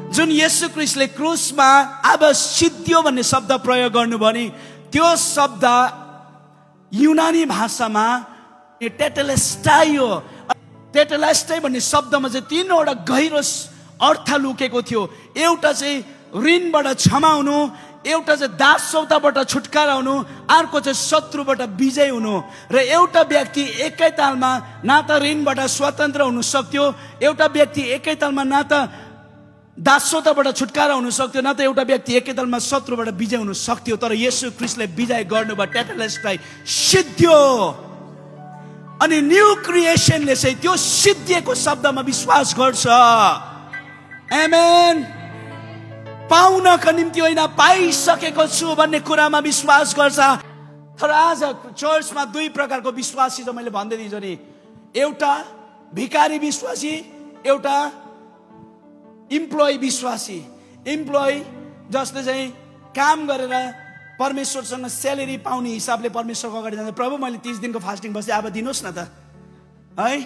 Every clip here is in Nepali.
जुन येशू ख्रीष्टले क्रुसमा अब सिद्धियो भन्ने शब्द प्रयोग गर्नुभयो नि, त्यो शब्द युनानी भाषामा टेटेलेस्टाई हो। टेटेलेस्टाई भन्ने शब्दमा चाहिँ तीनवटा गहिरो अर्थ लुकेको थियो। एउटा चाहिँ ऋणबाट क्षमा हुनु, एउटा चाहिँ दासौताबाट छुटकारा हुनु, अर्को चाहिँ शत्रुबाट विजय हुनु। र एउटा व्यक्ति एकैतालमा न त ऋणबाट स्वतन्त्र हुन सक्थ्यो, एउटा व्यक्ति एकैतालमा न त दासौताबाट छुटकारा हुन सक्थ्यो, न त एउटा व्यक्ति एकैतालमा शत्रुबाट विजय हुन सक्थ्यो। तर येशू ख्रीष्टले विजय गर्नुभयो, टेटेलेस्टाई सिद्धियो। अनि न्यू क्रिएसनले चाहिँ त्यो सिद्धिएको शब्दमा विश्वास गर्छ। आमेन। पाउनको निम्ति होइन, पाइसकेको छु भन्ने कुरामा विश्वास गर्छ। तर आज चर्चमा दुई प्रकारको विश्वासी चाहिँ मैले भन्दै दिन्छु नि, एउटा भिखारी विश्वासी, एउटा इम्प्लोइ विश्वासी। इम्प्लोइ जसले चाहिँ काम गरेर परमेश्वरसँग स्यालेरी पाउने हिसाबले परमेश्वरको अगाडि जान्छ। प्रभु मैले 30 दिनको फास्टिङ बसेँ, अब दिनुहोस् न त, है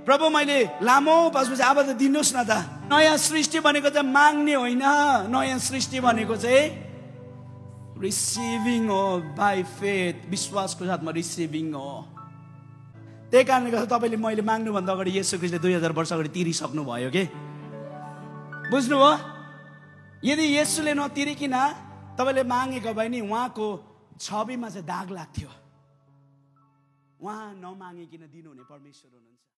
प्रभु मैले लामो उपवास बसेँ, अब त दिनुहोस् न त। नयाँ सृष्टि भनेको चाहिँ माग्ने होइन, नयाँ सृष्टि भनेको चाहिँ रिसिभिङ हो, बाई फेथ, विश्वासको साथमा रिसिभिङ हो। त्यही कारणले गर्दा तपाईँले मैले माग्नुभन्दा अगाडि येशू ख्रीष्टले 2000 वर्ष अगाडि तिरिसक्नु भयो के, बुझ्नुभयो? यदि येशूले नतिरिकन तपाईँले मागेको भए नि उहाँको छविमा चाहिँ दाग लाग्थ्यो। उहाँ नमागिकन दिनुहुने परमेश्वर हुनुहुन्छ।